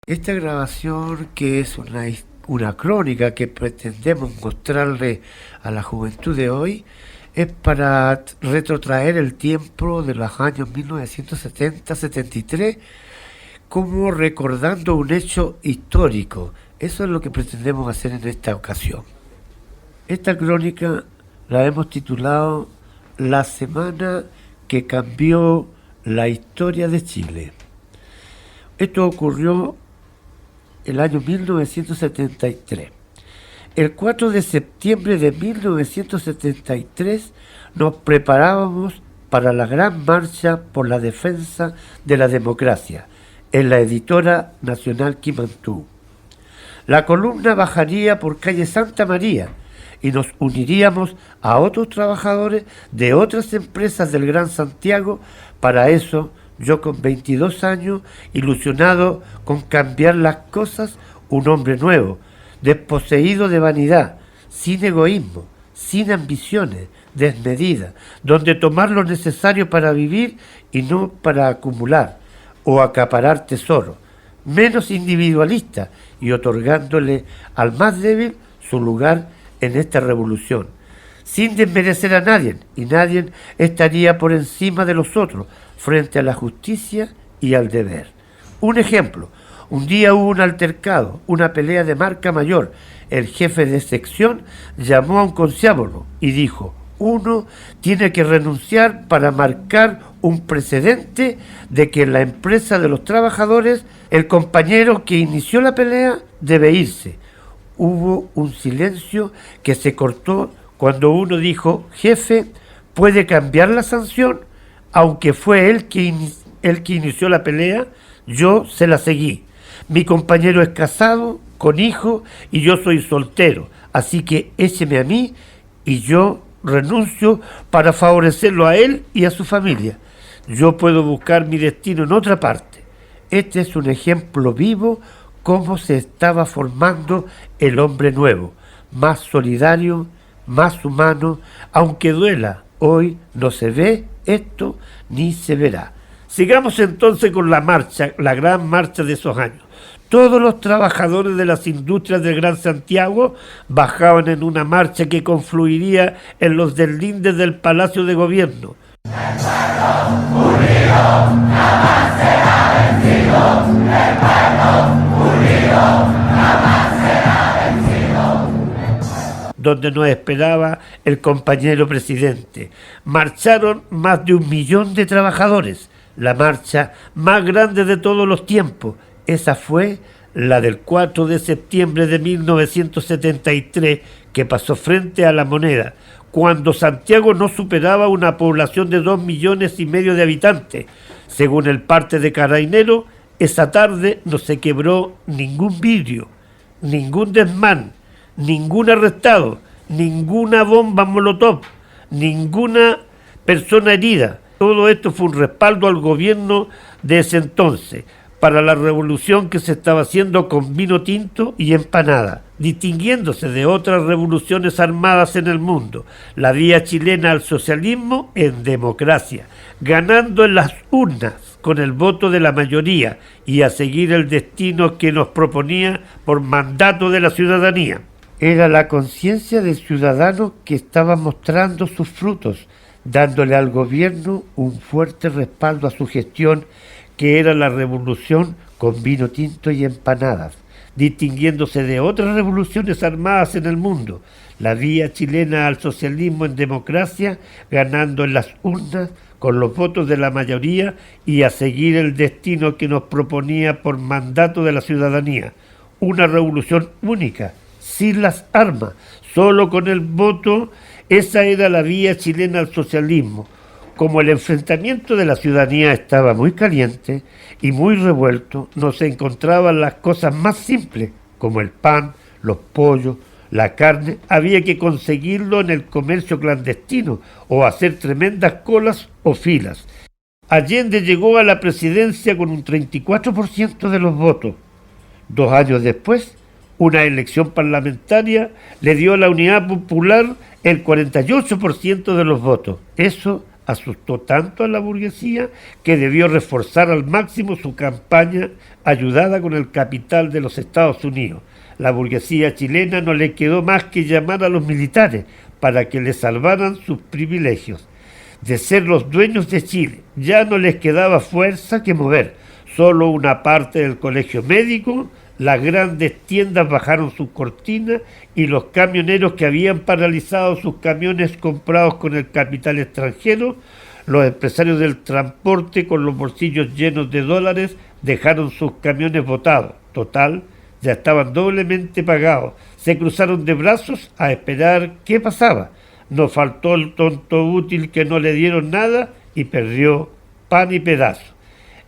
Esta grabación, que es una crónica que pretendemos mostrarle a la juventud de hoy, es para retrotraer el tiempo de los años 1970-73, como recordando un hecho histórico. Eso es lo que pretendemos hacer en esta ocasión. Esta crónica la hemos titulado La semana que cambió la historia de Chile. Esto ocurrió el año 1973. El 4 de septiembre de 1973 nos preparábamos para la gran marcha por la defensa de la democracia en la editora nacional Quimantú. La columna bajaría por calle Santa María y nos uniríamos a otros trabajadores de otras empresas del Gran Santiago. Para eso, yo con 22 años, ilusionado con cambiar las cosas, un hombre nuevo, desposeído de vanidad, sin egoísmo, sin ambiciones desmedidas, donde tomar lo necesario para vivir y no para acumular o acaparar tesoros, menos individualista y otorgándole al más débil su lugar en esta revolución, sin desmerecer a nadie, y nadie estaría por encima de los otros, frente a la justicia y al deber. Un ejemplo: un día hubo un altercado, una pelea de marca mayor. El jefe de sección llamó a un concejalo y dijo: uno tiene que renunciar para marcar un precedente de que en la empresa de los trabajadores el compañero que inició la pelea debe irse. Hubo un silencio que se cortó cuando uno dijo: jefe, ¿puede cambiar la sanción? Aunque fue él que inició la pelea, yo se la seguí. Mi compañero es casado, con hijo, y yo soy soltero, así que écheme a mí y yo renuncio para favorecerlo a él y a su familia. Yo puedo buscar mi destino en otra parte. Este es un ejemplo vivo cómo se estaba formando el hombre nuevo, más solidario, más humano, aunque duela. Hoy no se ve esto ni se verá. Sigamos entonces con la marcha, la gran marcha de esos años. Todos los trabajadores de las industrias del Gran Santiago bajaban en una marcha que confluiría en los deslindes del Palacio de Gobierno. El pueblo unido jamás será vencido. El pueblo unido jamás será vencido. Donde nos esperaba el compañero presidente. Marcharon más de 1 millón de trabajadores, la marcha más grande de todos los tiempos. Esa fue la del 4 de septiembre de 1973, que pasó frente a la Moneda, cuando Santiago no superaba una población de 2,5 millones de habitantes. Según el parte de Carabinero, esa tarde no se quebró ningún vidrio, ningún desmán, ningún arrestado, ninguna bomba molotov, ninguna persona herida. Todo esto fue un respaldo al gobierno de ese entonces para la revolución que se estaba haciendo con vino tinto y empanada, distinguiéndose de otras revoluciones armadas en el mundo, la vía chilena al socialismo en democracia, ganando en las urnas con el voto de la mayoría y a seguir el destino que nos proponía por mandato de la ciudadanía. Era la conciencia del ciudadano que estaba mostrando sus frutos, dándole al gobierno un fuerte respaldo a su gestión, que era la revolución con vino tinto y empanadas, distinguiéndose de otras revoluciones armadas en el mundo, la vía chilena al socialismo en democracia, ganando en las urnas con los votos de la mayoría y a seguir el destino que nos proponía por mandato de la ciudadanía. Una revolución única, sin las armas, solo con el voto. Esa era la vía chilena al socialismo. Como el enfrentamiento de la ciudadanía estaba muy caliente y muy revuelto, no se encontraban las cosas más simples, como el pan, los pollos, la carne. Había que conseguirlo en el comercio clandestino o hacer tremendas colas o filas. Allende llegó a la presidencia con un 34% de los votos. 2 años después, una elección parlamentaria le dio a la Unidad Popular el 48% de los votos. Eso asustó tanto a la burguesía que debió reforzar al máximo su campaña ayudada con el capital de los Estados Unidos. La burguesía chilena no le quedó más que llamar a los militares para que le salvaran sus privilegios de ser los dueños de Chile. Ya no les quedaba fuerza que mover. Solo una parte del colegio médico, las grandes tiendas bajaron sus cortinas y los camioneros que habían paralizado sus camiones comprados con el capital extranjero, los empresarios del transporte con los bolsillos llenos de dólares dejaron sus camiones botados. Total, ya estaban doblemente pagados. Se cruzaron de brazos a esperar qué pasaba. No faltó el tonto útil que no le dieron nada y perdió pan y pedazo.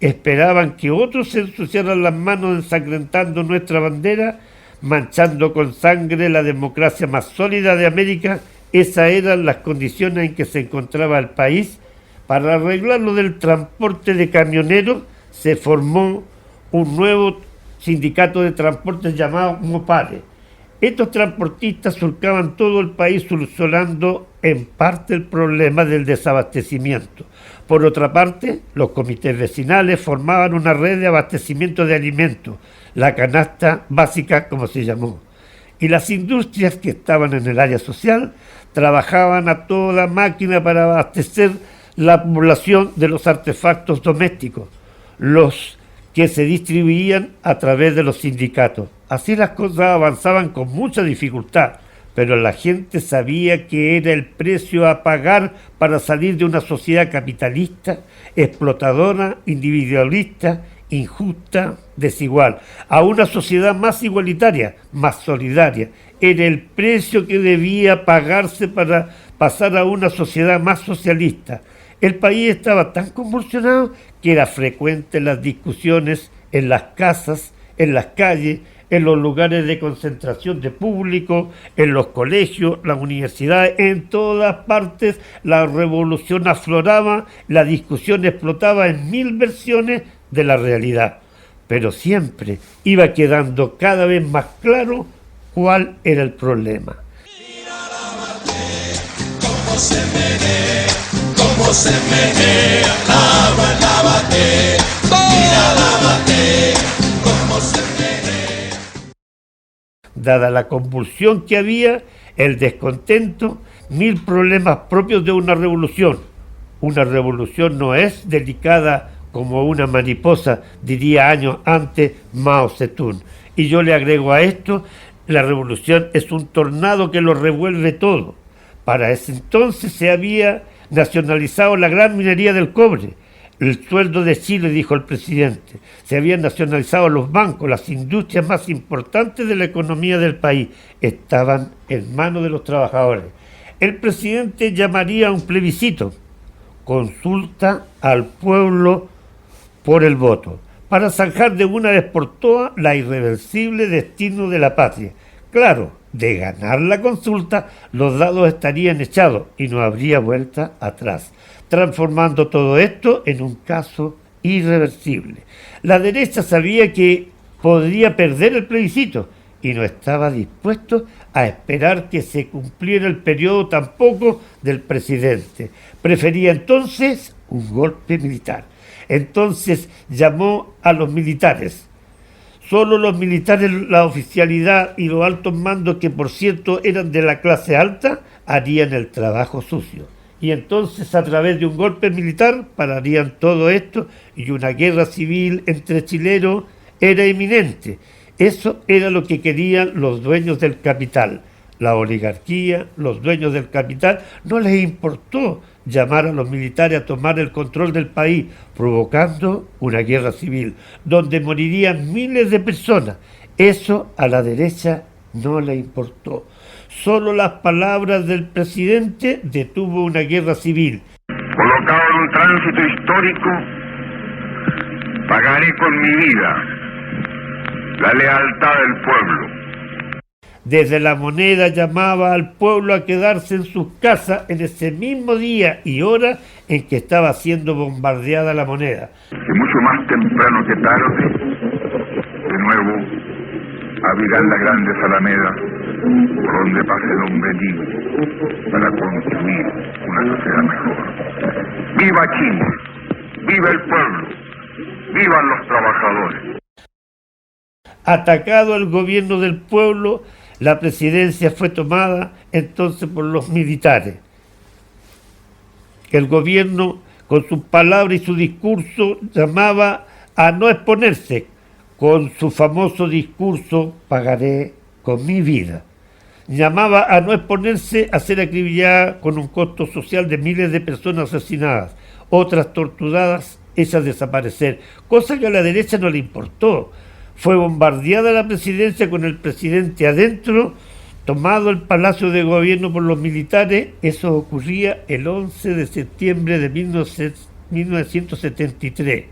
Esperaban que otros se ensuciaran las manos ensangrentando nuestra bandera, manchando con sangre la democracia más sólida de América. Esas eran las condiciones en que se encontraba el país. Para arreglar lo del transporte de camioneros se formó un nuevo sindicato de transportes llamado Mopare. Estos transportistas surcaban todo el país solucionando en parte el problema del desabastecimiento. Por otra parte, los comités vecinales formaban una red de abastecimiento de alimentos, la canasta básica como se llamó. Y las industrias que estaban en el área social trabajaban a toda máquina para abastecer la población de los artefactos domésticos, los que se distribuían a través de los sindicatos. Así las cosas avanzaban con mucha dificultad, pero la gente sabía que era el precio a pagar para salir de una sociedad capitalista, explotadora, individualista, injusta, desigual, a una sociedad más igualitaria, más solidaria. Era el precio que debía pagarse para pasar a una sociedad más socialista. El país estaba tan convulsionado que era frecuente las discusiones en las casas, en las calles, en los lugares de concentración de público, en los colegios, las universidades, en todas partes la revolución afloraba, la discusión explotaba en 1000 versiones de la realidad. Pero siempre iba quedando cada vez más claro cuál era el problema. Cómo se menea, lábate, mira, lábate, cómo se menea. Dada la convulsión que había, el descontento, 1000 problemas propios de una revolución. Una revolución no es delicada como una mariposa, diría años antes Mao Zedong. Y yo le agrego a esto, la revolución es un tornado que lo revuelve todo. Para ese entonces se había nacionalizado la gran minería del cobre, el sueldo de Chile, dijo el presidente. Se habían nacionalizado los bancos, las industrias más importantes de la economía del país. Estaban en manos de los trabajadores. El presidente llamaría a un plebiscito, consulta al pueblo por el voto, para zanjar de una vez por todas la irreversible destino de la patria. Claro, de ganar la consulta, los dados estarían echados y no habría vuelta atrás, transformando todo esto en un caso irreversible. La derecha sabía que podría perder el plebiscito y no estaba dispuesto a esperar que se cumpliera el periodo tampoco del presidente. Prefería entonces un golpe militar. Entonces llamó a los militares. Solo los militares, la oficialidad y los altos mandos, que por cierto eran de la clase alta, harían el trabajo sucio. Y entonces a través de un golpe militar pararían todo esto y una guerra civil entre chilenos era inminente. Eso era lo que querían los dueños del capital. La oligarquía, los dueños del capital, no les importó llamar a los militares a tomar el control del país, provocando una guerra civil, donde morirían miles de personas. Eso a la derecha no le importó. Solo las palabras del presidente detuvo una guerra civil. Colocado en un tránsito histórico, pagaré con mi vida la lealtad del pueblo. Desde La Moneda llamaba al pueblo a quedarse en sus casas en ese mismo día y hora en que estaba siendo bombardeada La Moneda. Y mucho más temprano que tarde, de nuevo, abrirán las grandes alamedas por donde pase don Benigno para construir una sociedad mejor. ¡Viva Chile! ¡Viva el pueblo! ¡Vivan los trabajadores! Atacado el gobierno del pueblo, la presidencia fue tomada entonces por los militares. El gobierno, con sus palabras y su discurso, llamaba a no exponerse. Con su famoso discurso, pagaré con mi vida. Llamaba a no exponerse a ser acribillada con un costo social de miles de personas asesinadas, otras torturadas, hechas desaparecer, cosa que a la derecha no le importó. Fue bombardeada la presidencia con el presidente adentro, tomado el Palacio de Gobierno por los militares. Eso ocurría el 11 de septiembre de 1973.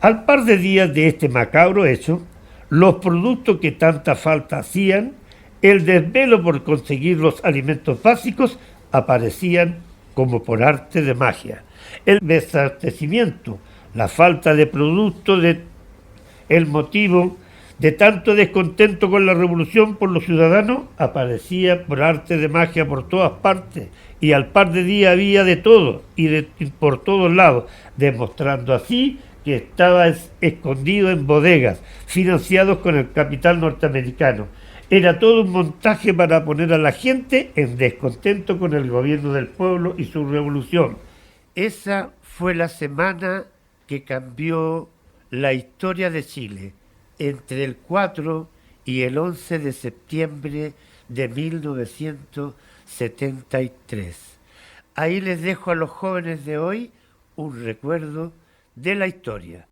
Al par de días de este macabro hecho, los productos que tanta falta hacían, el desvelo por conseguir los alimentos básicos, aparecían como por arte de magia. El desabastecimiento, la falta de productos, el motivo de tanto descontento con la revolución por los ciudadanos, aparecía por arte de magia por todas partes, y al par de días había de todo y por todos lados, demostrando así que estaba escondido en bodegas, financiados con el capital norteamericano. Era todo un montaje para poner a la gente en descontento con el gobierno del pueblo y su revolución. Esa fue la semana que cambió la historia de Chile, entre el 4 y el 11 de septiembre de 1973. Ahí les dejo a los jóvenes de hoy un recuerdo de la historia.